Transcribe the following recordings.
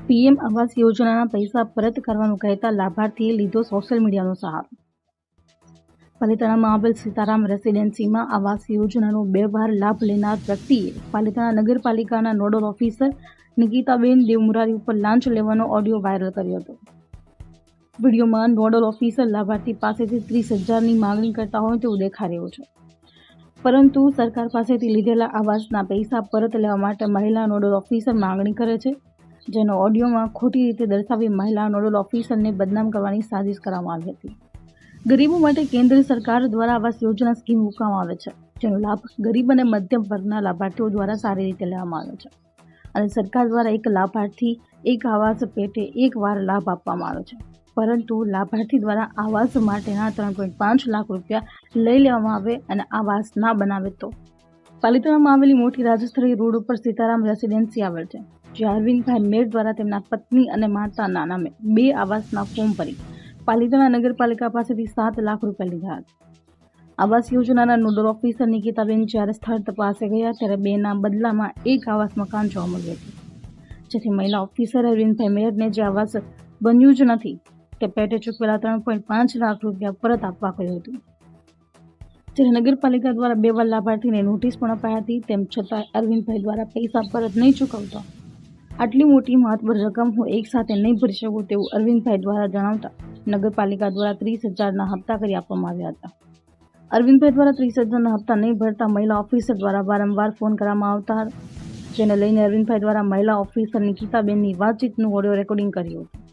PM આવાસ યોજનાના પૈસા પરત કરવાનું કહેતા લાભાર્થીએ લીધો સોશિયલ મીડિયાનો સહારો. પાલિતાણામાં આવેલ સીતારામ રેસિડેન્સીમાં આવાસ યોજનાનો 2 વાર લાભ લેનાર વ્યક્તિએ પાલિતાણા નગરપાલિકાના નોડલ ઓફિસર નિકિતાબેન દેવમુરારી ઉપર લાંચ લેવાનો ઓડિયો વાયરલ કર્યો હતો. વિડીયોમાં નોડલ ઓફિસર લાભાર્થી પાસેથી 30,000ની માંગણી કરતા હોય તેવું દેખાઈ રહ્યું છે, પરંતુ સરકાર પાસેથી લીધેલા આવાસના પૈસા પરત લેવા માટે મહિલા નોડલ ઓફિસર માંગણી કરે છે, જેનો ઓડિયોમાં ખોટી રીતે દર્શાવી મહિલા નોડલ ઓફિસરને બદનામ કરવાની સાજિશ કરવામાં આવી હતી. ગરીબો માટે કેન્દ્ર સરકાર દ્વારા આવાસ યોજના સ્કીમ મૂકવામાં આવે છે, જેનો લાભ ગરીબ અને મધ્યમ વર્ગના લાભાર્થીઓ દ્વારા સારી રીતે લેવામાં આવે છે અને સરકાર દ્વારા એક લાભાર્થી એક આવાસ પેટે 1 વાર લાભ આપવામાં આવે છે, પરંતુ લાભાર્થી દ્વારા આવાસ માટેના 3.5 લાખ રૂપિયા લઈ લેવામાં આવે અને આવાસ ના બનાવે તો. પાલિતાણામાં આવેલી મોટી રાજસ્થળી રોડ ઉપર સીતારામ રેસિડેન્સી આવેલ છે, જ્યાં અરવિંદભાઈ મેર દ્વારા તેમના પત્ની અને માતાના નામે 2 આવાસના ફોર્મ ભરી પાલિતાણા નગરપાલિકા પાસેથી 7 લાખ રૂપિયા લીધા હતા. આવાસ યોજનાના નોડલ ઓફિસર નિકિતાબેન જ્યારે સ્થળ તપાસે ગયા ત્યારે 2ના બદલામાં 1 આવાસ મકાન જોવા મળ્યું હતું, જેથી મહિલા ઓફિસર અરવિંદભાઈ મેરને જે આવાસ બન્યું જ નથી તે પેટે ચૂકવેલા 3.5 લાખ રૂપિયા પરત આપવા કહ્યું હતું. જ્યારે નગરપાલિકા દ્વારા 2 વાર લાભાર્થીને નોટિસ પણ અપાઈ હતી, તેમ છતાં અરવિંદભાઈ દ્વારા પૈસા પરત નહીં ચૂકવતા આટલી મોટી મહત્વર રકમ હું એક સાથે નહીં ભરી શકું તેવું અરવિંદભાઈ દ્વારા જણાવતા નગરપાલિકા દ્વારા 30,000ના હપ્તા કરી આપવામાં આવ્યા હતા. અરવિંદભાઈ દ્વારા 30,000ના હપ્તા નહીં ભરતા મહિલા ઓફિસર દ્વારા વારંવાર ફોન કરવામાં આવતા, જેને લઈને અરવિંદભાઈ દ્વારા મહિલા ઓફિસર નિકિતાબેનની વાતચીતનું ઓડિયો રેકોર્ડિંગ કર્યું હતું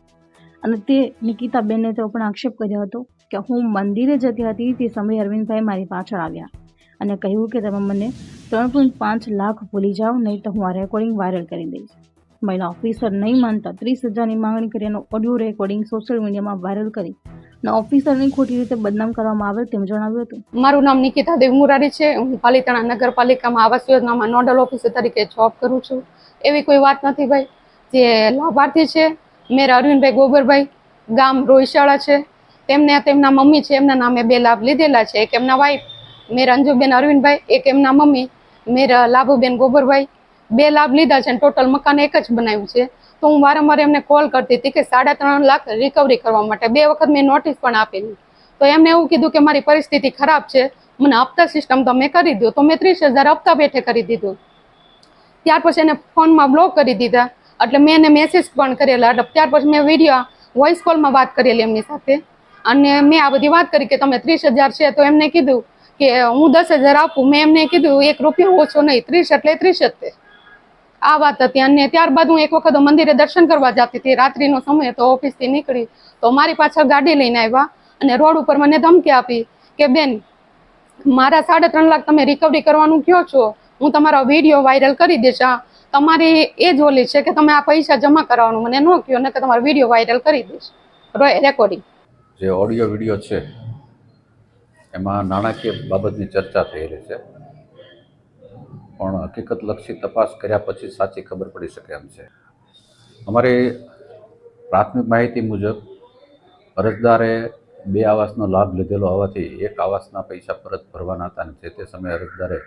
અને તે નિકિતાબેનને તેઓ પણ આક્ષેપ કર્યો હતો કે હું મંદિરે જતી હતી તે સમયે અરવિંદભાઈ મારી પાછળ આવ્યા અને કહ્યું કે તમે મને 3.5 લાખ ભૂલી જાઓ, નહીં તો હું આ રેકોર્ડિંગ વાયરલ કરી દઈશ. મહિલા ઓફિસર નહીં માનતા 30,000ની માંગણી કરી એનો ઓડિયો રેકોર્ડિંગ સોશિયલ મીડિયામાં વાયરલ કરી અને ઓફિસરની ખોટી રીતે બદનામ કરવામાં આવે તેમ જણાવ્યું હતું. મારું નામ નિકિતા દેવમુરારી છે. હું પાલિતાણા નગરપાલિકામાં આવાસ યોજનામાં નોડલ ઓફિસર તરીકે જોબ કરું છું. એવી કોઈ વાત નથી ભાઈ. જે લાભાર્થી છે મેરા અરવિંદભાઈ ગોબરભાઈ, ગામ રોહિશાળા છે, તેમને તેમના મમ્મી છે, એમના નામે 2 લાભ લીધેલા છે. એક એમના વાઈફ મેરા અંજુબેન અરવિંદભાઈ, એક એમના મમ્મી મેરા લાભુબેન ગોબરભાઈ, 2 લાભ લીધા છે અને ટોટલ મકાન એક જ બનાવ્યું છે. તો હું વારંવાર એમને કોલ કરતી હતી કે 3.5 લાખ રિકવરી કરવા માટે 2 વખત મેં નોટિસ પણ આપેલી. તો એમને એવું કીધું કે મારી પરિસ્થિતિ ખરાબ છે, મને હપ્તા સિસ્ટમ તમે કરી દો. તો મેં 30,000 હપ્તા પેઠે કરી દીધું. ત્યાર પછી એને ફોનમાં બ્લોક કરી દીધા, એટલે મેં એને મેસેજ પણ કરેલા. ત્યાર પછી મેં વિડીયો વોઇસ કોલમાં વાત કરેલી એમની સાથે અને મેં આ બધી વાત કરી કે તમે 30,000 છે. તો એમને કીધું કે હું 10,000 આપું. મેં એમને કીધું 1 રૂપિયો ઓછો નહીં, 30 એટલે 30 જ. આ વાત હતી. અને ત્યારબાદ હું એક વખત મંદિરે દર્શન કરવા જતી હતી, રાત્રિનો સમય તો ઓફિસથી નીકળી તો મારી પાછળ ગાડી લઈને આવ્યા અને રોડ ઉપર મને ધમકી આપી કે બેન મારા 3.5 લાખ તમે રિકવરી કરવાનું કહો છો, હું તમારો વિડીયો વાયરલ કરી દઈશ. તમારી એ જ ઓલી છે કે તમે આ પૈસા જમા કરાવવાનું મને ન કહો ને કે તમારો વિડીયો વાયરલ કરી દઈશ રેકોર્ડિંગ. જે ઓડિયો વિડીયો છે એમાં નાણાકીય બાબતની ચર્ચા થયેલી છે, પણ હકીકતલક્ષી તપાસ કર્યા પછી સાચી ખબર પડી શકે એમ છે. અમારી પ્રાથમિક માહિતી મુજબ અરજદારે 2 આવાસનો લાભ લીધેલો હોવાથી 1 આવાસના પૈસા પરત ભરવાના હતા અને તે સમયે અરજદારે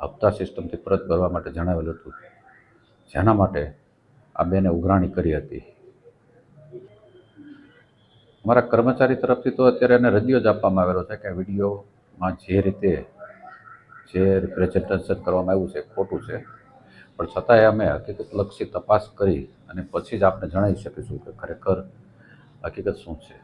હપ્તા સિસ્ટમથી પરત ભરવા માટે જણાવેલું હતું, જેના માટે આ 2ને ઉઘરાણી કરી હતી. અમારા કર્મચારી તરફથી તો અત્યારે એને રદિયો જ આપવામાં આવેલો છે કે વિડીયોમાં જે રીતે જે રિપ્રેઝન્ટેશન કરવામાં આવ્યું છે ખોટું છે, પણ છતાંય અમે હકીકતલક્ષી તપાસ કરી અને પછી જ આપને જણાવી શકીશું કે ખરેખર હકીકત શું છે.